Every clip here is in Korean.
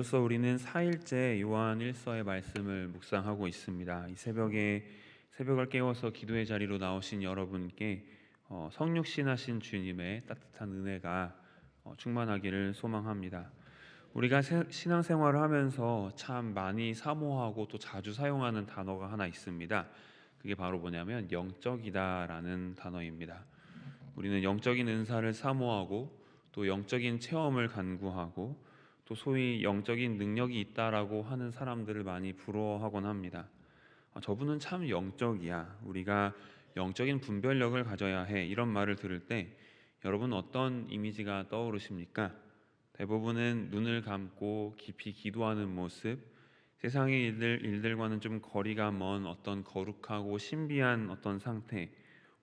이로써 우리는 4일째 요한 1서의 말씀을 묵상하고 있습니다. 이 새벽을 깨워서 기도의 자리로 나오신 여러분께 성육신하신 주님의 따뜻한 은혜가 충만하기를 소망합니다. 우리가 신앙생활을 하면서 참 많이 사모하고 또 자주 사용하는 단어가 하나 있습니다. 그게 바로 뭐냐면 영적이다라는 단어입니다. 우리는 영적인 은사를 사모하고 또 영적인 체험을 간구하고 또 소위 영적인 능력이 있다라고 하는 사람들을 많이 부러워하곤 합니다. 저분은 참 영적이야. 우리가 영적인 분별력을 가져야 해. 이런 말을 들을 때 여러분 어떤 이미지가 떠오르십니까? 대부분은 눈을 감고 깊이 기도하는 모습, 세상의 일들과는 좀 거리가 먼 어떤 거룩하고 신비한 어떤 상태,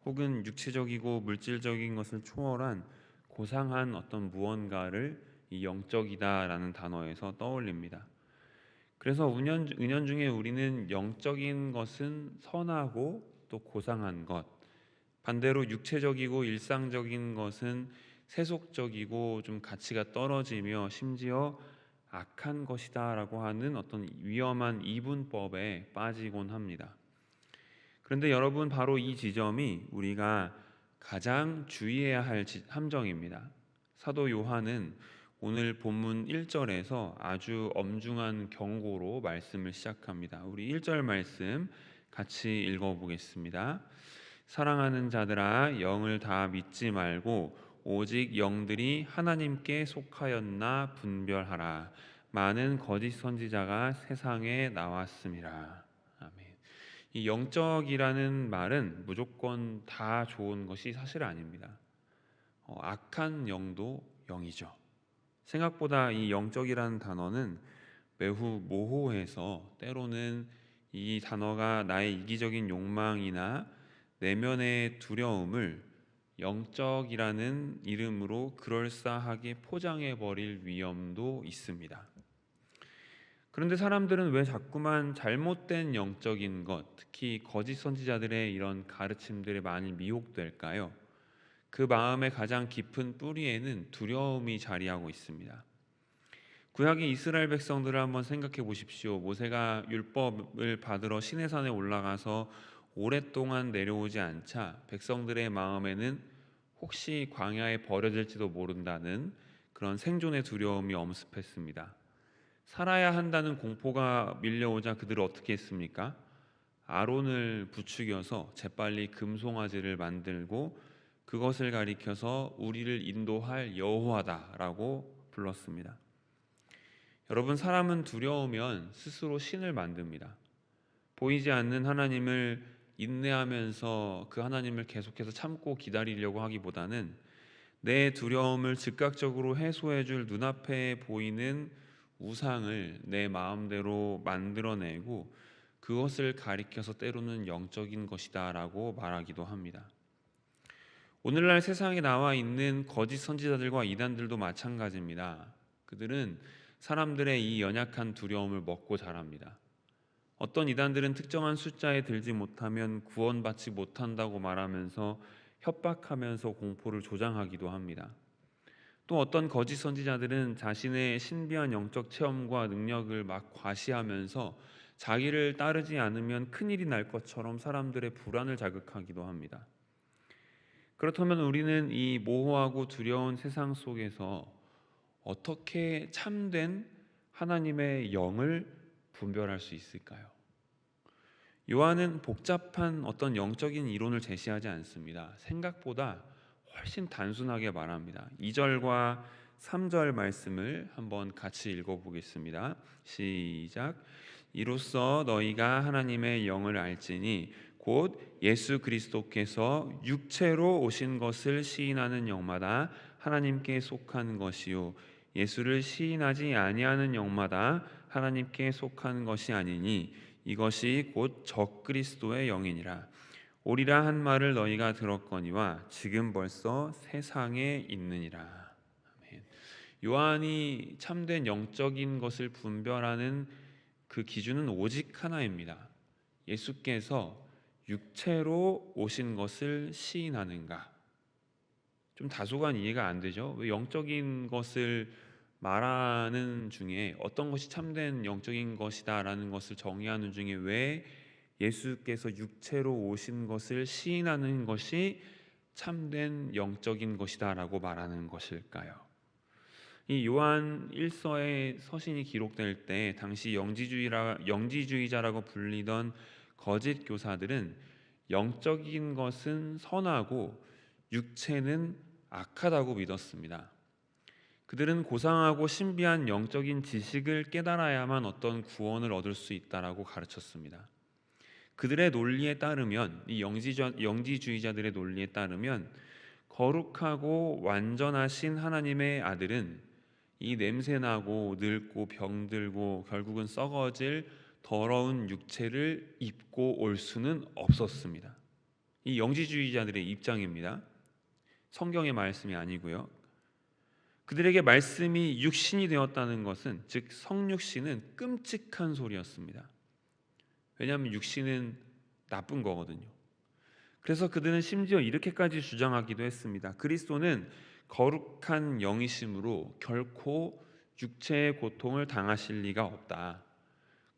혹은 육체적이고 물질적인 것을 초월한 고상한 어떤 무언가를 이 영적이다라는 단어에서 떠올립니다. 그래서 은연중에 우리는 영적인 것은 선하고 또 고상한 것, 반대로 육체적이고 일상적인 것은 세속적이고 좀 가치가 떨어지며 심지어 악한 것이다라고 하는 어떤 위험한 이분법에 빠지곤 합니다. 그런데 여러분, 바로 이 지점이 우리가 가장 주의해야 할 함정입니다. 사도 요한은 오늘 본문 1절에서 아주 엄중한 경고로 말씀을 시작합니다. 우리 1절 말씀 같이 읽어보겠습니다. 사랑하는 자들아, 영을 다 믿지 말고 오직 영들이 하나님께 속하였나 분별하라. 많은 거짓 선지자가 세상에 나왔음이라. 아멘. 이 영적이라는 말은 무조건 다 좋은 것이 사실 아닙니다. 악한 영도 영이죠. 생각보다 이 영적이라는 단어는 매우 모호해서 때로는 이 단어가 나의 이기적인 욕망이나 내면의 두려움을 영적이라는 이름으로 그럴싸하게 포장해 버릴 위험도 있습니다. 그런데 사람들은 왜 자꾸만 잘못된 영적인 것, 특히 거짓 선지자들의 이런 가르침들에 많이 미혹될까요? 그 마음의 가장 깊은 뿌리에는 두려움이 자리하고 있습니다. 구약의 이스라엘 백성들을 한번 생각해 보십시오. 모세가 율법을 받으러 시내산에 올라가서 오랫동안 내려오지 않자 백성들의 마음에는 혹시 광야에 버려질지도 모른다는 그런 생존의 두려움이 엄습했습니다. 살아야 한다는 공포가 밀려오자 그들은 어떻게 했습니까? 아론을 부추겨서 재빨리 금송아지를 만들고 그것을 가리켜서 우리를 인도할 여호와다라고 불렀습니다. 여러분, 사람은 두려우면 스스로 신을 만듭니다. 보이지 않는 하나님을 인내하면서 그 하나님을 계속해서 참고 기다리려고 하기보다는 내 두려움을 즉각적으로 해소해 줄 눈앞에 보이는 우상을 내 마음대로 만들어내고 그것을 가리켜서 때로는 영적인 것이다라고 말하기도 합니다. 오늘날 세상에 나와 있는 거짓 선지자들과 이단들도 마찬가지입니다. 그들은 사람들의 이 연약한 두려움을 먹고 자랍니다. 어떤 이단들은 특정한 숫자에 들지 못하면 구원받지 못한다고 말하면서 협박하면서 공포를 조장하기도 합니다. 또 어떤 거짓 선지자들은 자신의 신비한 영적 체험과 능력을 막 과시하면서 자기를 따르지 않으면 큰일이 날 것처럼 사람들의 불안을 자극하기도 합니다. 그렇다면 우리는 이 모호하고 두려운 세상 속에서 어떻게 참된 하나님의 영을 분별할 수 있을까요? 요한은 복잡한 어떤 영적인 이론을 제시하지 않습니다. 생각보다 훨씬 단순하게 말합니다. 2절과 3절 말씀을 한번 같이 읽어보겠습니다. 시작. 이로써 너희가 하나님의 영을 알지니 곧 예수 그리스도께서 육체로 오신 것을 시인하는 영마다 하나님께 속한 것이요 예수를 시인하지 아니하는 영마다 하나님께 속한 것이 아니니 이것이 곧 적그리스도의 영이니라. 오리라 한 말을 너희가 들었거니와 지금 벌써 세상에 있느니라. 아멘. 요한이 참된 영적인 것을 분별하는 그 기준은 오직 하나입니다. 예수께서 육체로 오신 것을 시인하는가? 좀 다소간 이해가 안 되죠. 왜 영적인 것을 말하는 중에 어떤 것이 참된 영적인 것이다라는 것을 정의하는 중에 왜 예수께서 육체로 오신 것을 시인하는 것이 참된 영적인 것이다라고 말하는 것일까요? 이 요한 1서의 서신이 기록될 때 당시 영지주의자라고 불리던 거짓 교사들은 영적인 것은 선하고 육체는 악하다고 믿었습니다. 그들은 고상하고 신비한 영적인 지식을 깨달아야만 어떤 구원을 얻을 수 있다라고 가르쳤습니다. 그들의 논리에 따르면, 이 영지주의자들의 논리에 따르면 거룩하고 완전하신 하나님의 아들은 이 냄새나고 늙고 병들고 결국은 썩어질 더러운 육체를 입고 올 수는 없었습니다. 이 영지주의자들의 입장입니다. 성경의 말씀이 아니고요. 그들에게 말씀이 육신이 되었다는 것은, 즉 성육신은 끔찍한 소리였습니다. 왜냐하면 육신은 나쁜 거거든요. 그래서 그들은 심지어 이렇게까지 주장하기도 했습니다. 그리스도는 거룩한 영이심으로 결코 육체의 고통을 당하실 리가 없다.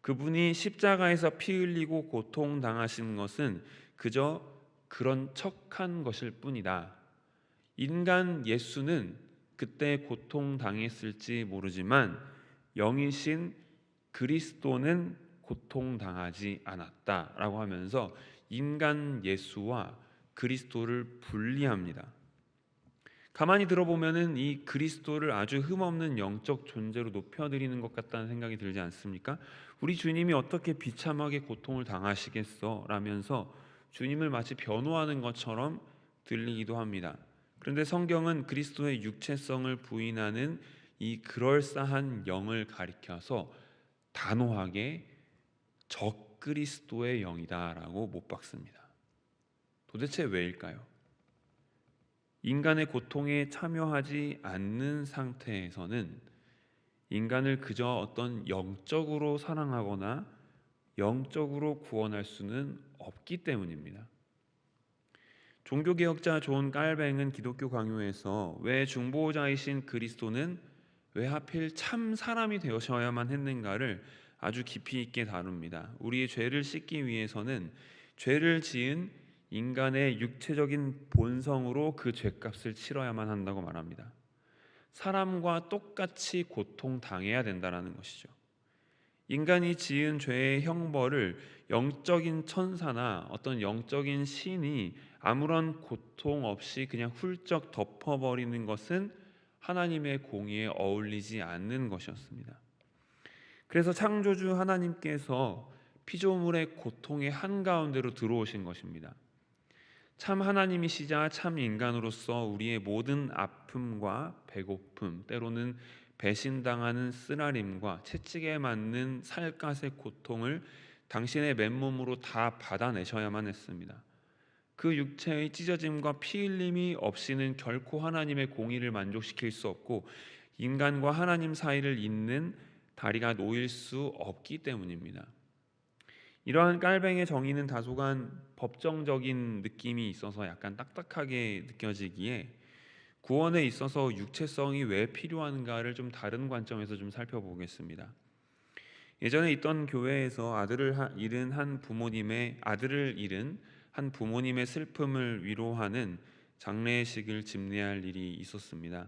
그분이 십자가에서 피 흘리고 고통 당하신 것은 그저 그런 척한 것일 뿐이다. 인간 예수는 그때 고통 당했을지 모르지만 영이신 그리스도는 고통 당하지 않았다라고 하면서 인간 예수와 그리스도를 분리합니다. 가만히 들어보면은 이 그리스도를 아주 흠없는 영적 존재로 높여드리는 것 같다는 생각이 들지 않습니까? 우리 주님이 어떻게 비참하게 고통을 당하시겠어? 라면서 주님을 마치 변호하는 것처럼 들리기도 합니다. 그런데 성경은 그리스도의 육체성을 부인하는 이 그럴싸한 영을 가리켜서 단호하게 적그리스도의 영이다라고 못 박습니다. 도대체 왜일까요? 인간의 고통에 참여하지 않는 상태에서는 인간을 그저 어떤 영적으로 사랑하거나 영적으로 구원할 수는 없기 때문입니다. 종교개혁자 존 깔뱅은 기독교 강요에서 왜 중보자이신 그리스도는 왜 하필 참 사람이 되셔야만 했는가를 아주 깊이 있게 다룹니다. 우리의 죄를 씻기 위해서는 죄를 지은 인간의 육체적인 본성으로 그 죄값을 치러야만 한다고 말합니다. 사람과 똑같이 고통당해야 된다는 것이죠. 인간이 지은 죄의 형벌을 영적인 천사나 어떤 영적인 신이 아무런 고통 없이 그냥 훌쩍 덮어버리는 것은 하나님의 공의에 어울리지 않는 것이었습니다. 그래서 창조주 하나님께서 피조물의 고통의 한가운데로 들어오신 것입니다. 참 하나님이시자 참 인간으로서 우리의 모든 아픔과 배고픔, 때로는 배신당하는 쓰라림과 채찍에 맞는 살갗의 고통을 당신의 맨몸으로 다 받아내셔야만 했습니다. 그 육체의 찢어짐과 피 흘림이 없이는 결코 하나님의 공의를 만족시킬 수 없고 인간과 하나님 사이를 잇는 다리가 놓일 수 없기 때문입니다. 이러한 깔뱅의 정의는 다소간 법정적인 느낌이 있어서 약간 딱딱하게 느껴지기에 구원에 있어서 육체성이 왜 필요한가를 좀 다른 관점에서 좀 살펴보겠습니다. 예전에 있던 교회에서 아들을 잃은 한 부모님의 슬픔을 위로하는 장례식을 집례할 일이 있었습니다.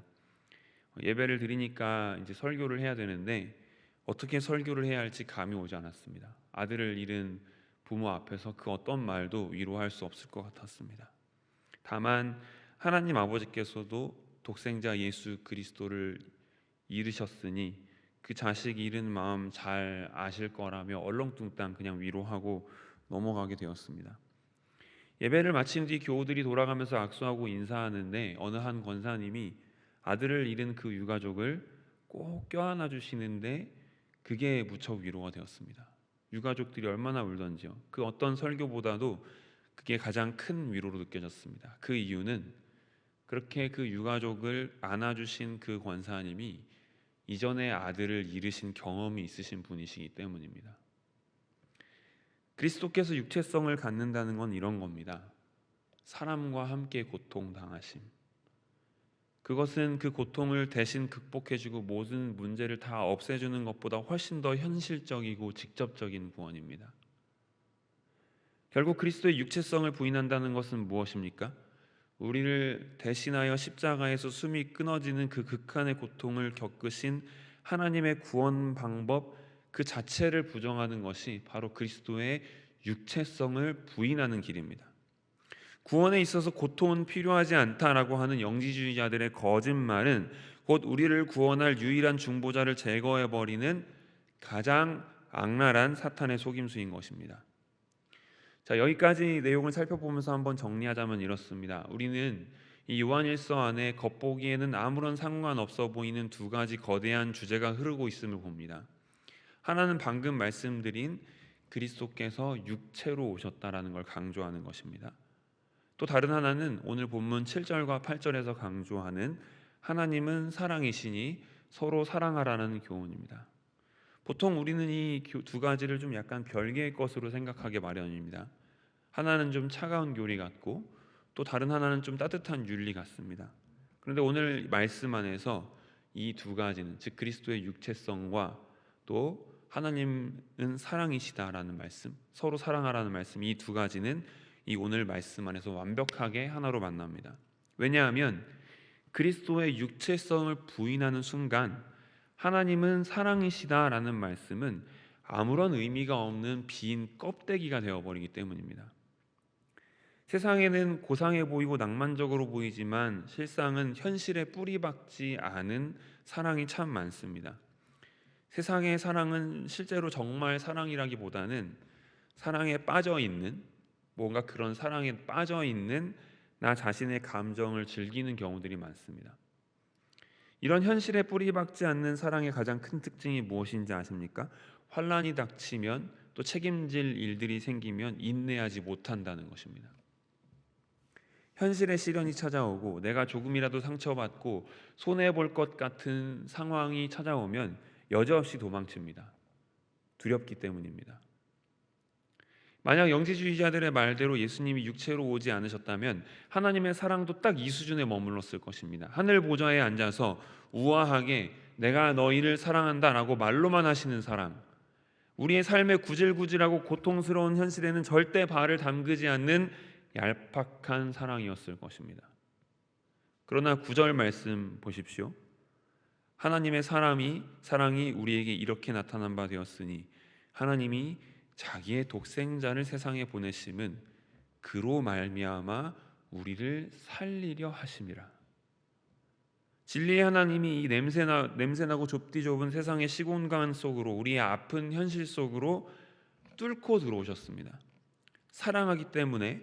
예배를 드리니까 이제 설교를 해야 되는데 어떻게 설교를 해야 할지 감이 오지 않았습니다. 아들을 잃은 부모 앞에서 그 어떤 말도 위로할 수 없을 것 같았습니다. 다만 하나님 아버지께서도 독생자 예수 그리스도를 잃으셨으니 그 자식 잃은 마음 잘 아실 거라며 얼렁뚱땅 그냥 위로하고 넘어가게 되었습니다. 예배를 마친 뒤 교우들이 돌아가면서 악수하고 인사하는데 어느 한 권사님이 아들을 잃은 그 유가족을 꼭 껴안아 주시는데 그게 무척 위로가 되었습니다. 유가족들이 얼마나 울던지요. 그 어떤 설교보다도 그게 가장 큰 위로로 느껴졌습니다. 그 이유는 그렇게 그 유가족을 안아주신 그 권사님이 이전에 아들을 잃으신 경험이 있으신 분이시기 때문입니다. 그리스도께서 육체성을 갖는다는 건 이런 겁니다. 사람과 함께 고통당하심. 그것은 그 고통을 대신 극복해주고 모든 문제를 다 없애주는 것보다 훨씬 더 현실적이고 직접적인 구원입니다. 결국 그리스도의 육체성을 부인한다는 것은 무엇입니까? 우리를 대신하여 십자가에서 숨이 끊어지는 그 극한의 고통을 겪으신 하나님의 구원 방법 그 자체를 부정하는 것이 바로 그리스도의 육체성을 부인하는 길입니다. 구원에 있어서 고통은 필요하지 않다라고 하는 영지주의자들의 거짓말은 곧 우리를 구원할 유일한 중보자를 제거해버리는 가장 악랄한 사탄의 속임수인 것입니다. 자, 여기까지 내용을 살펴보면서 한번 정리하자면 이렇습니다. 우리는 이 요한일서 안에 겉보기에는 아무런 상관없어 보이는 두 가지 거대한 주제가 흐르고 있음을 봅니다. 하나는 방금 말씀드린 그리스도께서 육체로 오셨다라는 걸 강조하는 것입니다. 또 다른 하나는 오늘 본문 7절과 8절에서 강조하는 하나님은 사랑이시니 서로 사랑하라는 교훈입니다. 보통 우리는 이 두 가지를 좀 약간 별개의 것으로 생각하기 마련입니다. 하나는 좀 차가운 교리 같고 또 다른 하나는 좀 따뜻한 윤리 같습니다. 그런데 오늘 말씀 안에서 이 두 가지는, 즉 그리스도의 육체성과 또 하나님은 사랑이시다라는 말씀, 서로 사랑하라는 말씀, 이 두 가지는 이 오늘 말씀 안에서 완벽하게 하나로 만납니다. 왜냐하면 그리스도의 육체성을 부인하는 순간 하나님은 사랑이시다라는 말씀은 아무런 의미가 없는 빈 껍데기가 되어버리기 때문입니다. 세상에는 고상해 보이고 낭만적으로 보이지만 실상은 현실에 뿌리박지 않은 사랑이 참 많습니다. 세상의 사랑은 실제로 정말 사랑이라기보다는 사랑에 빠져있는, 뭔가 그런 사랑에 빠져있는 나 자신의 감정을 즐기는 경우들이 많습니다. 이런 현실에 뿌리박지 않는 사랑의 가장 큰 특징이 무엇인지 아십니까? 환난이 닥치면 또 책임질 일들이 생기면 인내하지 못한다는 것입니다. 현실의 시련이 찾아오고 내가 조금이라도 상처받고 손해볼 것 같은 상황이 찾아오면 여지없이 도망칩니다. 두렵기 때문입니다. 만약 영지주의자들의 말대로 예수님이 육체로 오지 않으셨다면 하나님의 사랑도 딱 이 수준에 머물렀을 것입니다. 하늘 보좌에 앉아서 우아하게 내가 너희를 사랑한다라고 말로만 하시는 사랑, 우리의 삶의 구질구질하고 고통스러운 현실에는 절대 발을 담그지 않는 얄팍한 사랑이었을 것입니다. 그러나 9절 말씀 보십시오. 하나님의 사랑이 우리에게 이렇게 나타난 바 되었으니 하나님이 자기의 독생자를 세상에 보내심은 그로 말미암아 우리를 살리려 하심이라. 진리의 하나님이 이 냄새나고 좁디 좁은 세상의 시공간 속으로, 우리의 아픈 현실 속으로 뚫고 들어오셨습니다. 사랑하기 때문에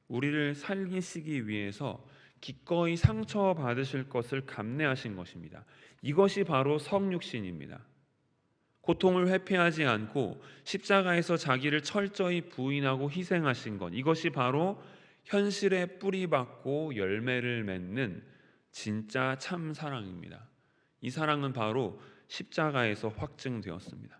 우리를 살리시기 위해서 기꺼이 상처받으실 것을 감내하신 것입니다. 이것이 바로 성육신입니다. 고통을 회피하지 않고 십자가에서 자기를 철저히 부인하고 희생하신 것, 이것이 바로 현실에 뿌리박고 열매를 맺는 진짜 참 사랑입니다. 이 사랑은 바로 십자가에서 확증되었습니다.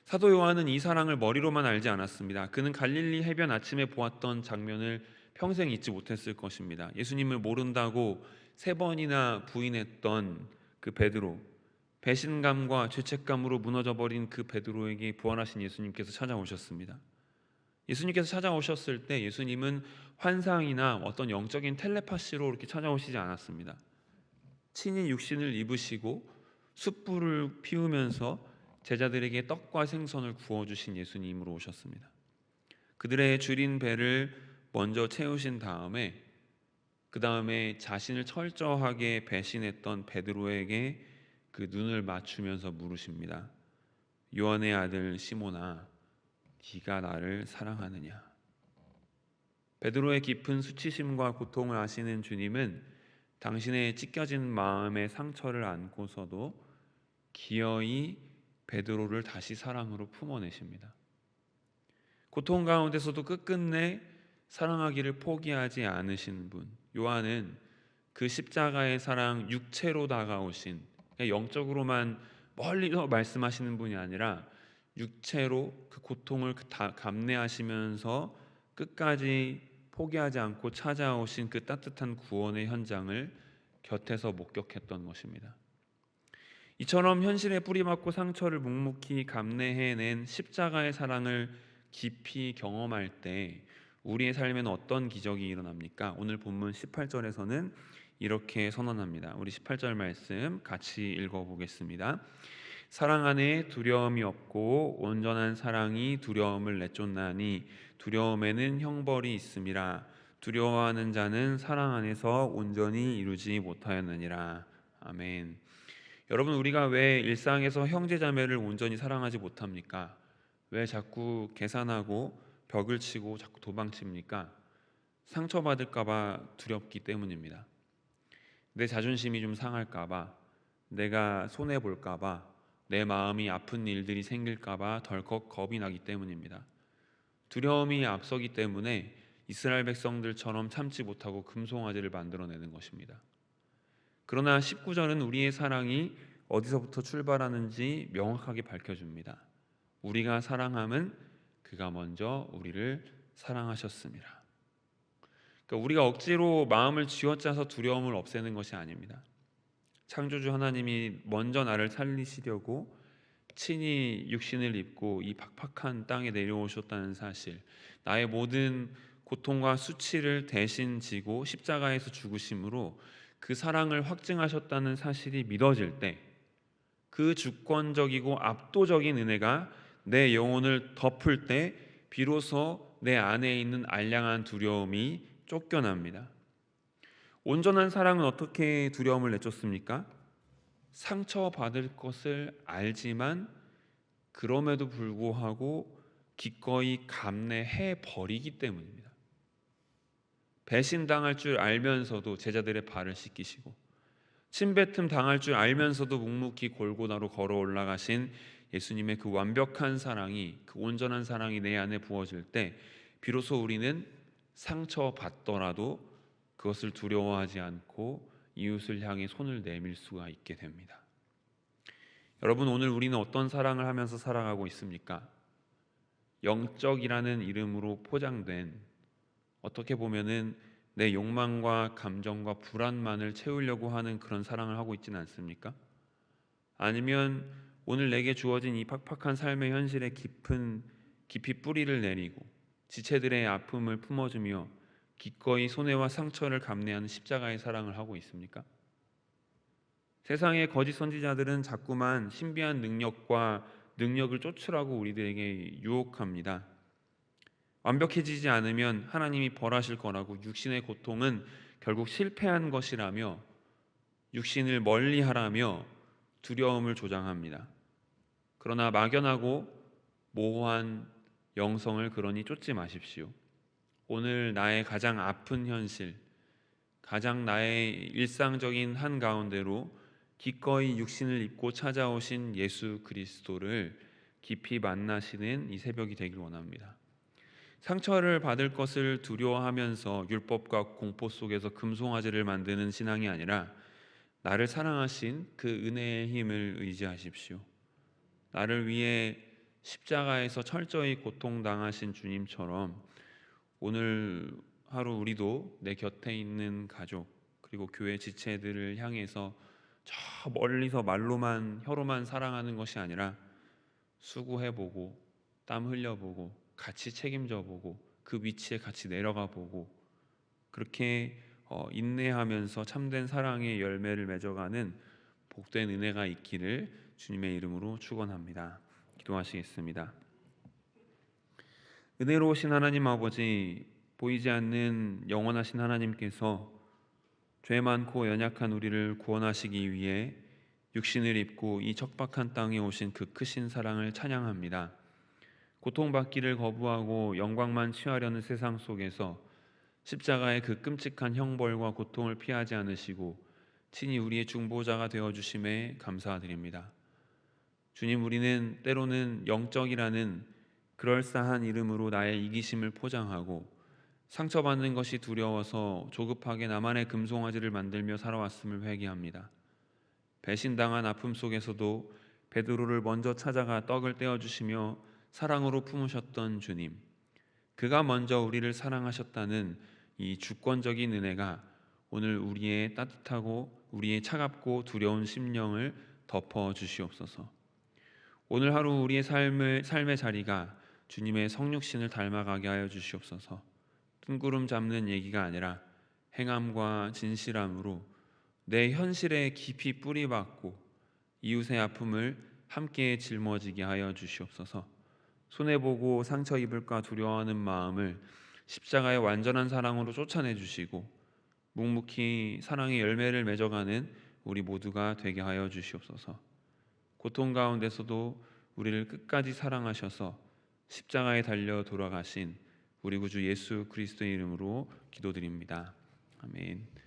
사도 요한은 이 사랑을 머리로만 알지 않았습니다. 그는 갈릴리 해변 아침에 보았던 장면을 평생 잊지 못했을 것입니다. 예수님을 모른다고 3번이나 부인했던 그 베드로, 배신감과 죄책감으로 무너져버린 그 베드로에게 부활하신 예수님께서 찾아오셨습니다. 예수님께서 찾아오셨을 때 예수님은 환상이나 어떤 영적인 텔레파시로 이렇게 찾아오시지 않았습니다. 친히 육신을 입으시고 숯불을 피우면서 제자들에게 떡과 생선을 구워주신 예수님으로 오셨습니다. 그들의 줄인 배를 먼저 채우신 다음에 그 다음에 자신을 철저하게 배신했던 베드로에게 그 눈을 맞추면서 물으십니다. 요한의 아들 시몬아, 네가 나를 사랑하느냐? 베드로의 깊은 수치심과 고통을 아시는 주님은 당신의 찢겨진 마음의 상처를 안고서도 기어이 베드로를 다시 사랑으로 품어내십니다. 고통 가운데서도 끝끝내 사랑하기를 포기하지 않으신 분, 요한은 그 십자가의 사랑, 육체로 다가오신, 영적으로만 멀리서 말씀하시는 분이 아니라 육체로 그 고통을 다 감내하시면서 끝까지 포기하지 않고 찾아오신 그 따뜻한 구원의 현장을 곁에서 목격했던 것입니다. 이처럼 현실에 뿌리맞고 상처를 묵묵히 감내해낸 십자가의 사랑을 깊이 경험할 때 우리의 삶에는 어떤 기적이 일어납니까? 오늘 본문 18절에서는 이렇게 선언합니다. 우리 18절 말씀 같이 읽어보겠습니다. 사랑 안에 두려움이 없고 온전한 사랑이 두려움을 내쫓나니 두려움에는 형벌이 있음이라. 두려워하는 자는 사랑 안에서 온전히 이루지 못하였느니라. 아멘. 여러분, 우리가 왜 일상에서 형제자매를 온전히 사랑하지 못합니까? 왜 자꾸 계산하고 벽을 치고 자꾸 도망칩니까? 상처받을까봐 두렵기 때문입니다. 내 자존심이 좀 상할까봐, 내가 손해볼까봐, 내 마음이 아픈 일들이 생길까봐 덜컥 겁이 나기 때문입니다. 두려움이 앞서기 때문에 이스라엘 백성들처럼 참지 못하고 금송아지를 만들어내는 것입니다. 그러나 19절은 우리의 사랑이 어디서부터 출발하는지 명확하게 밝혀줍니다. 우리가 사랑함은 그가 먼저 우리를 사랑하셨습니다. 그러니까 우리가 억지로 마음을 쥐어짜서 두려움을 없애는 것이 아닙니다. 창조주 하나님이 먼저 나를 살리시려고 친히 육신을 입고 이 팍팍한 땅에 내려오셨다는 사실, 나의 모든 고통과 수치를 대신 지고 십자가에서 죽으심으로 그 사랑을 확증하셨다는 사실이 믿어질 때, 그 주권적이고 압도적인 은혜가 내 영혼을 덮을 때 비로소 내 안에 있는 알량한 두려움이 쫓겨납니다. 온전한 사랑은 어떻게 두려움을 내쫓습니까? 상처받을 것을 알지만 그럼에도 불구하고 기꺼이 감내해 버리기 때문입니다. 배신당할 줄 알면서도 제자들의 발을 씻기시고, 침뱉음 당할 줄 알면서도 묵묵히 골고다로 걸어 올라가신 예수님의 그 완벽한 사랑이, 그 온전한 사랑이 내 안에 부어질 때 비로소 우리는 상처받더라도 그것을 두려워하지 않고 이웃을 향해 손을 내밀 수가 있게 됩니다. 여러분, 오늘 우리는 어떤 사랑을 하면서 살아가고 있습니까? 영적이라는 이름으로 포장된, 어떻게 보면은 내 욕망과 감정과 불안만을 채우려고 하는 그런 사랑을 하고 있지는 않습니까? 아니면 오늘 내게 주어진 이 팍팍한 삶의 현실에 깊이 뿌리를 내리고 지체들의 아픔을 품어주며 기꺼이 손해와 상처를 감내하는 십자가의 사랑을 하고 있습니까? 세상의 거짓 선지자들은 자꾸만 신비한 능력을 쫓으라고 우리들에게 유혹합니다. 완벽해지지 않으면 하나님이 벌하실 거라고, 육신의 고통은 결국 실패한 것이라며 육신을 멀리하라며 두려움을 조장합니다. 그러나 막연하고 모호한 영성을 그러니 쫓지 마십시오. 오늘 나의 가장 아픈 현실, 가장 나의 일상적인 한가운데로 기꺼이 육신을 입고 찾아오신 예수 그리스도를 깊이 만나시는 이 새벽이 되길 원합니다. 상처를 받을 것을 두려워하면서 율법과 공포 속에서 금송아지를 만드는 신앙이 아니라 나를 사랑하신 그 은혜의 힘을 의지하십시오. 나를 위해 십자가에서 철저히 고통당하신 주님처럼 오늘 하루 우리도 내 곁에 있는 가족 그리고 교회 지체들을 향해서 저 멀리서 혀로만 사랑하는 것이 아니라 수고해보고 땀 흘려보고 같이 책임져보고 그 위치에 같이 내려가보고 그렇게 인내하면서 참된 사랑의 열매를 맺어가는 복된 은혜가 있기를 주님의 이름으로 축원합니다. 기도하시겠습니다. 은혜로우신 하나님 아버지, 보이지 않는 영원하신 하나님께서 죄 많고 연약한 우리를 구원하시기 위해 육신을 입고 이 척박한 땅에 오신 그 크신 사랑을 찬양합니다. 고통받기를 거부하고 영광만 취하려는 세상 속에서 십자가의 그 끔찍한 형벌과 고통을 피하지 않으시고 친히 우리의 중보자가 되어주심에 감사드립니다. 주님, 우리는 때로는 영적이라는 그럴싸한 이름으로 나의 이기심을 포장하고 상처받는 것이 두려워서 조급하게 나만의 금송아지를 만들며 살아왔음을 회개합니다. 배신당한 아픔 속에서도 베드로를 먼저 찾아가 떡을 떼어주시며 사랑으로 품으셨던 주님, 그가 먼저 우리를 사랑하셨다는 이 주권적인 은혜가 오늘 우리의 따뜻하고 우리의 차갑고 두려운 심령을 덮어 주시옵소서. 오늘 하루 우리의 삶의 자리가 주님의 성육신을 닮아가게 하여 주시옵소서. 뜬구름 잡는 얘기가 아니라 행함과 진실함으로 내 현실에 깊이 뿌리박고 이웃의 아픔을 함께 짊어지게 하여 주시옵소서. 손해보고 상처 입을까 두려워하는 마음을 십자가의 완전한 사랑으로 쫓아내 주시고 묵묵히 사랑의 열매를 맺어가는 우리 모두가 되게 하여 주시옵소서. 고통 가운데서도 우리를 끝까지 사랑하셔서 십자가에 달려 돌아가신 우리 구주 예수 그리스도의 이름으로 기도드립니다. 아멘.